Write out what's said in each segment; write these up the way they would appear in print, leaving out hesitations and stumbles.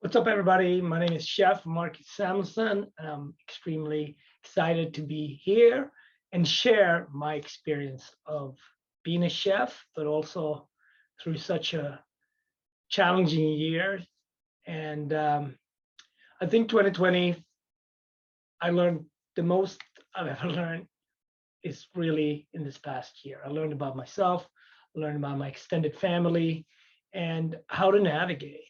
What's up, everybody? My name is Chef Marcus Samuelsson, and I'm extremely excited to be here and share my experience of being a chef, but also through such a challenging year. And I think 2020, I learned the most I've ever learned is really in this past year. I learned about myself, I learned about my extended family, and how to navigate.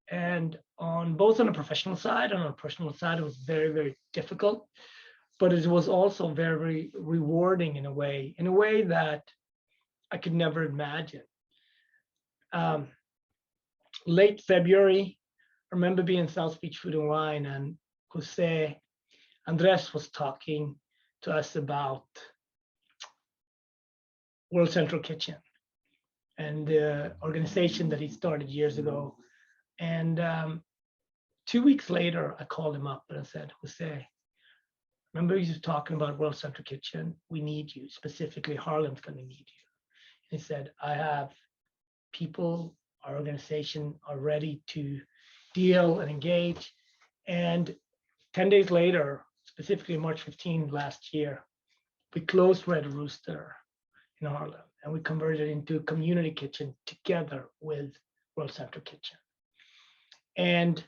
And on both on a professional side and on a personal side, it was very, very difficult, but it was also very rewarding in a way that I could never imagine. Um, Late February, I remember being in South Beach Food and Wine, and Jose Andres was talking to us about World Central Kitchen and the organization that he started years ago. And 2 weeks later, I called him up and I said, Jose, remember you was talking about World Central Kitchen? We need you. Specifically, Harlem's going to need you. And he said, I have people, our organization are ready to deal and engage. And 10 days later, specifically March 15 last year, we closed Red Rooster in Harlem, and we converted it into a community kitchen together with World Central Kitchen. And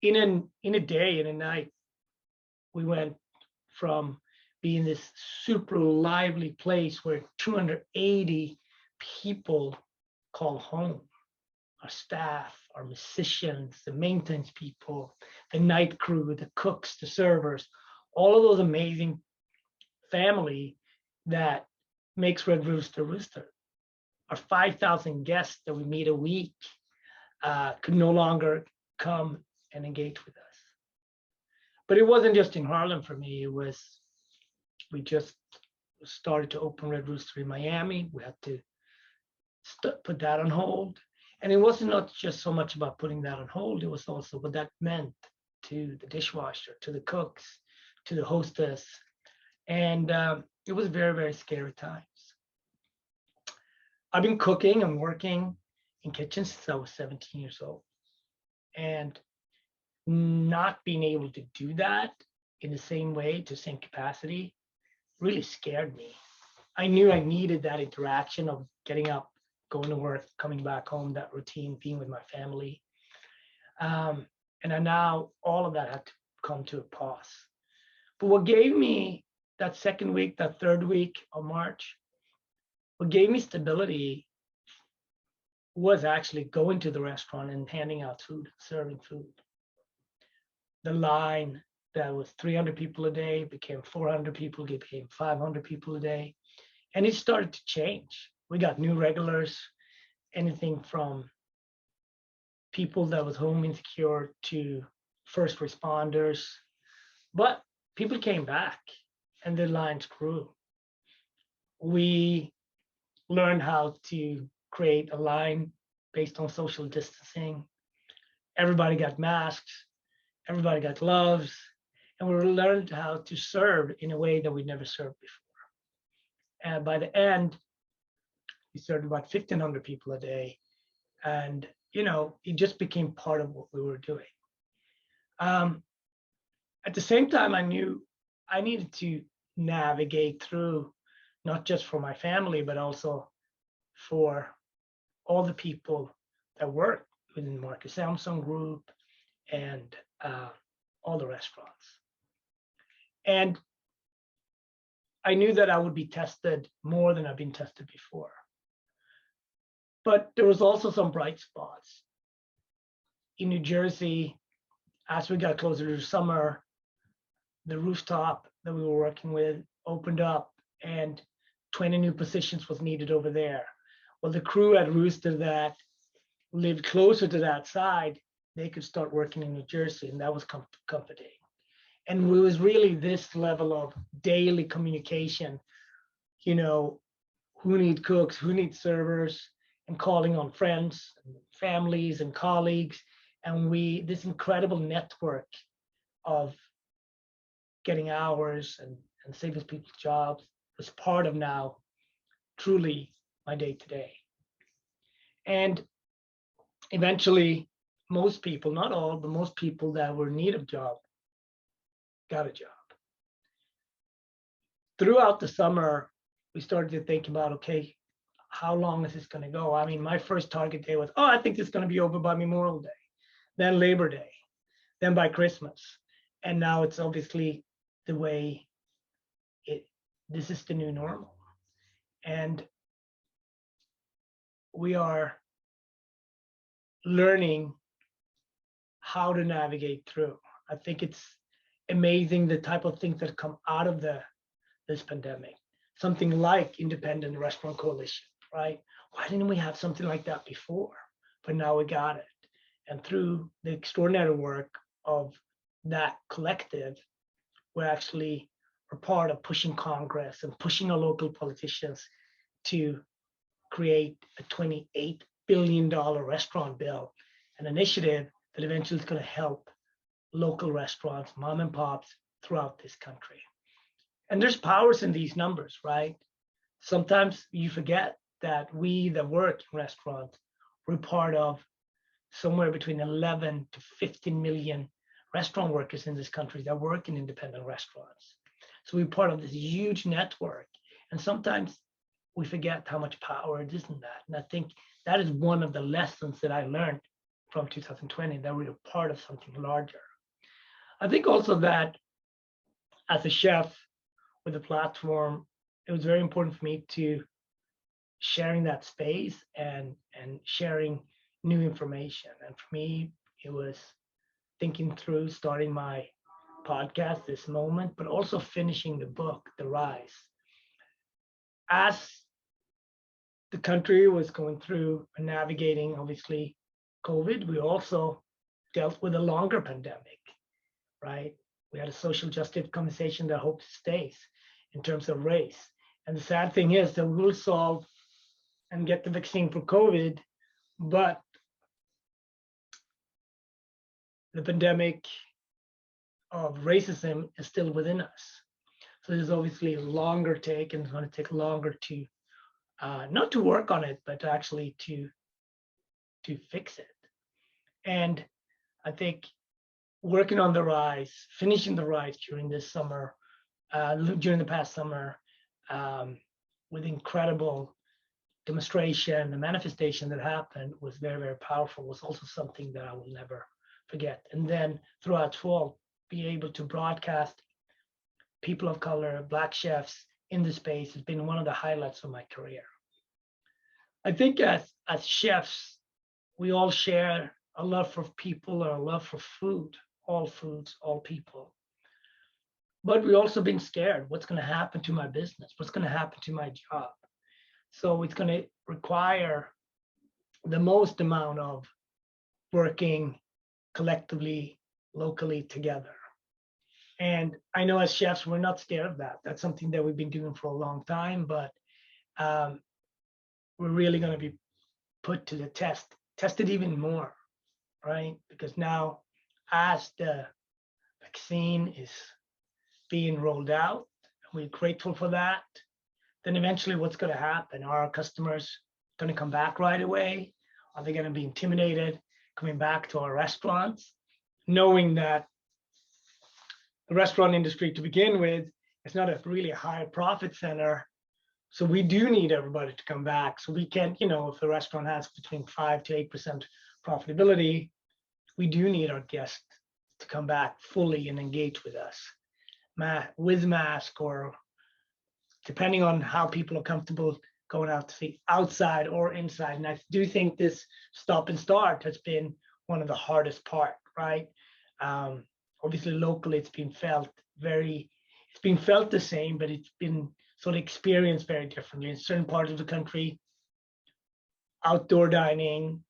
in a day, in a night, we went from being this super lively place where 280 people call home, our staff, our musicians, the maintenance people, the night crew, the cooks, the servers, all of those amazing family that makes Red Rooster Rooster. Our 5,000 guests that we meet a week could no longer come and engage with us. But it wasn't just in Harlem for me. We just started to open Red Rooster in Miami. We had to put that on hold. And it wasn't not just so much about putting that on hold, it was also what that meant to the dishwasher, to the cooks, to the hostess. And it was very, very scary times. I've been cooking and working in kitchens since I was 17 years old. And not being able to do that in the same way, to the same capacity, really scared me. I knew I needed that interaction of getting up, going to work, coming back home, that routine, being with my family. And now all of that had to come to a pause. But what gave me that second week, that third week of March, what gave me stability was actually going to the restaurant and handing out food, serving food. The line that was 300 people a day became 400 people, became 500 people a day. And it started to change. We got new regulars, anything from people that was home insecure to first responders. But people came back and the lines grew. We learned how to create a line based on social distancing. Everybody got masks, everybody got gloves, and we learned how to serve in a way that we never served before. And by the end, we served about 1,500 people a day. And, it just became part of what we were doing. At the same time, I knew I needed to navigate through, not just for my family, but also for all the people that work within the Marcus Samuelsson group and all the restaurants. And I knew that I would be tested more than I've been tested before. But there was also some bright spots. In New Jersey, as we got closer to summer, the rooftop that we were working with opened up and 20 new positions was needed over there. Well, the crew at Rooster that lived closer to that side, they could start working in New Jersey, and that was comforting. And it was really this level of daily communication, who need cooks, who need servers, and calling on friends and families and colleagues. And this incredible network of getting hours and saving people's jobs was part of now truly my day to day. And eventually most people, not all, but most people that were in need of job got a job. Throughout the summer, we started to think about, okay, how long is this going to go? I mean, my first target day was, oh, I think it's going to be over by Memorial Day, then Labor Day, then by Christmas. And now it's obviously the way this is the new normal. And we are learning how to navigate through. I think it's amazing the type of things that come out of this pandemic. Something like Independent Restaurant Coalition, right? Why didn't we have something like that before? But now we got it. And through the extraordinary work of that collective, we actually are part of pushing Congress and pushing our local politicians to create a $28 billion restaurant bill, an initiative that eventually is going to help local restaurants, mom and pops throughout this country. And there's powers in these numbers, right? Sometimes you forget that we that work in restaurants, we're part of somewhere between 11 to 15 million restaurant workers in this country that work in independent restaurants. So we're part of this huge network. And sometimes we forget how much power it is in that. And I think that is one of the lessons that I learned from 2020, that we're part of something larger. I think also that as a chef with a platform, it was very important for me to sharing that space and sharing new information. And for me, it was thinking through starting my podcast, This Moment, but also finishing the book, The Rise. As the country was going through and navigating, obviously, COVID, we also dealt with a longer pandemic, right? We had a social justice conversation that I hope stays in terms of race. And the sad thing is that we will solve and get the vaccine for COVID, but the pandemic of racism is still within us. So there's obviously a longer take, and it's going to take longer to, not to work on it, but actually to fix it. And I think working on The Rise, finishing The Rise during this summer, during the past summer, with incredible demonstration, the manifestation that happened was very, very powerful, was also something that I will never forget. And then throughout fall, be able to broadcast people of color, Black chefs in the space has been one of the highlights of my career. I think as chefs, we all share a love for people, or a love for food, all foods, all people. But we also been scared. What's going to happen to my business? What's going to happen to my job? So it's going to require the most amount of working collectively, locally together. And I know as chefs, we're not scared of that. That's something that we've been doing for a long time, but we're really going to be put to the test, tested even more, right? Because now, as the vaccine is being rolled out, we're grateful for that, then eventually what's going to happen? Are our customers going to come back right away? Are they going to be intimidated coming back to our restaurants, knowing that the restaurant industry to begin with is not a really high profit center? So we do need everybody to come back. So we can't, if the restaurant has between 5 to 8% profitability, we do need our guests to come back fully and engage with us, with mask, or depending on how people are comfortable going out to see, outside or inside. And I do think this stop and start has been one of the hardest part, right? Obviously locally it's been felt the same, but it's been sort of experienced very differently. In certain parts of the country, outdoor dining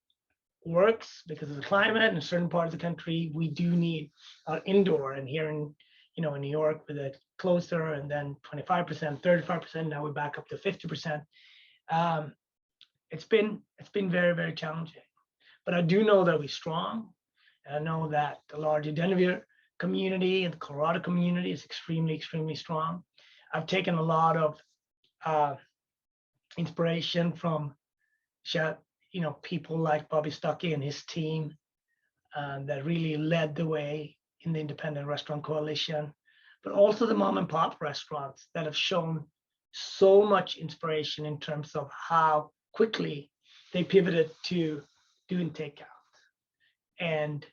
works because of the climate. In a certain part of the country, we do need indoor. And here in New York, with it closer, and then 25%, 35%, now we're back up to 50%. It's been very, very challenging. But I do know that we're strong. And I know that the larger EatDenver community and the Colorado community is extremely, extremely strong. I've taken a lot of inspiration from people like Bobby Stuckey and his team that really led the way in the Independent Restaurant Coalition, but also the mom and pop restaurants that have shown so much inspiration in terms of how quickly they pivoted to doing takeout and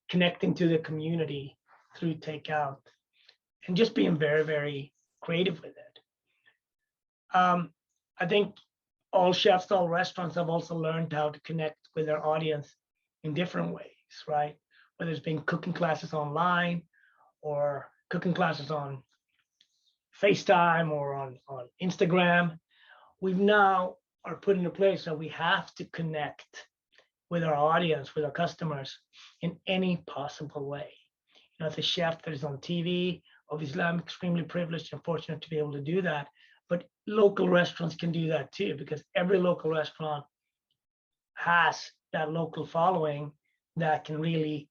connecting to the community through takeout and just being very, very creative with it. I think all chefs, all restaurants have also learned how to connect with their audience in different ways, right? Whether it's been cooking classes online or cooking classes on FaceTime or on Instagram, we've now are put in a place that we have to connect with our audience, with our customers in any possible way. You know, as a chef that is on TV, obviously I'm extremely privileged and fortunate to be able to do that, but local restaurants can do that too, because every local restaurant has that local following that can really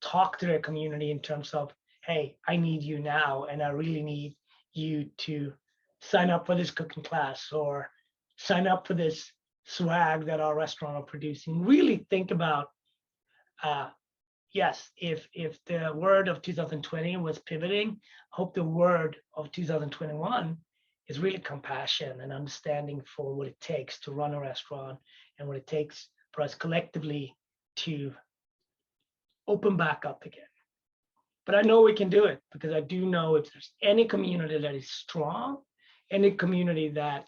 talk to their community in terms of, hey, I need you now, and I really need you to sign up for this cooking class or sign up for this swag that our restaurant are producing. Really think about, yes, if the word of 2020 was pivoting, I hope the word of 2021 is really compassion and understanding for what it takes to run a restaurant and what it takes for us collectively to open back up again. But I know we can do it, because I do know if there's any community that is strong, any community that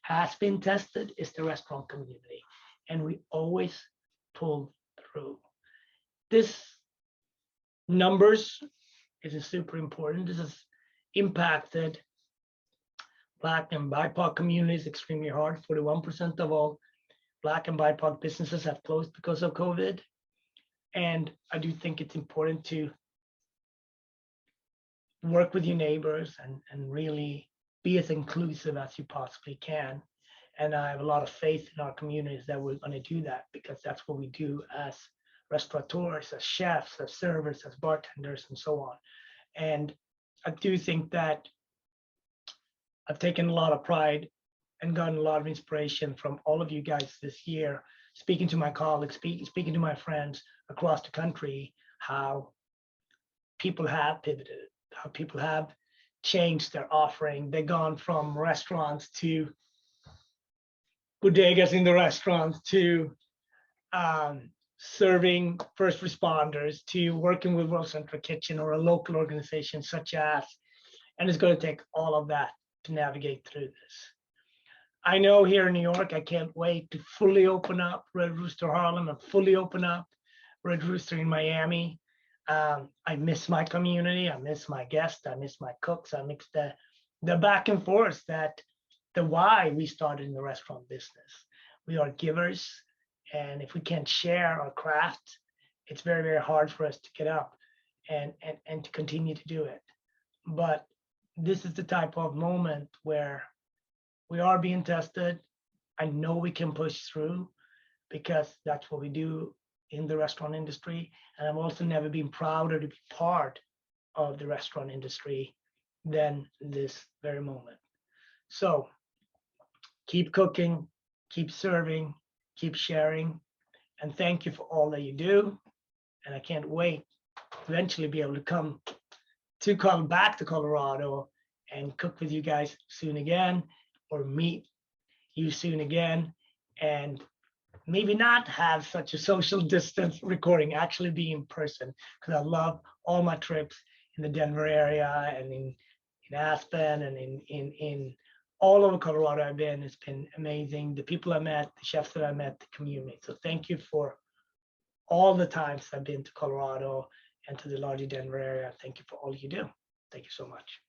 has been tested, is the restaurant community. And we always pull through. This numbers is super important. This has impacted Black and BIPOC communities extremely hard. 41% of all Black and BIPOC businesses have closed because of COVID. And I do think it's important to work with your neighbors and really be as inclusive as you possibly can. And I have a lot of faith in our communities that we're going to do that, because that's what we do as restaurateurs, as chefs, as servers, as bartenders, and so on. And I do think that I've taken a lot of pride and gotten a lot of inspiration from all of you guys this year, speaking to my colleagues, speaking to my friends across the country, how people have pivoted, how people have changed their offering. They've gone from restaurants to bodegas in the restaurants to serving first responders, to working with World Central Kitchen or a local organization such as, and it's going to take all of that to navigate through this. I know here in New York, I can't wait to fully open up Red Rooster Harlem and fully open up Red Rooster in Miami. I miss my community. I miss my guests. I miss my cooks. I miss the back and forth, that the why we started in the restaurant business. We are givers. And if we can't share our craft, it's very, very hard for us to get up and to continue to do it. But this is the type of moment where we are being tested. I know we can push through, because that's what we do in the restaurant industry. And I've also never been prouder to be part of the restaurant industry than this very moment. So keep cooking, keep serving, keep sharing, and thank you for all that you do. And I can't wait to eventually be able to come back to Colorado and cook with you guys soon again, or meet you soon again, and maybe not have such a social distance recording, actually be in person, because I love all my trips in the Denver area and in Aspen and in all over Colorado I've been. It's been amazing. The people I met, the chefs that I met, the community. So thank you for all the times I've been to Colorado and to the larger Denver area. Thank you for all you do. Thank you so much.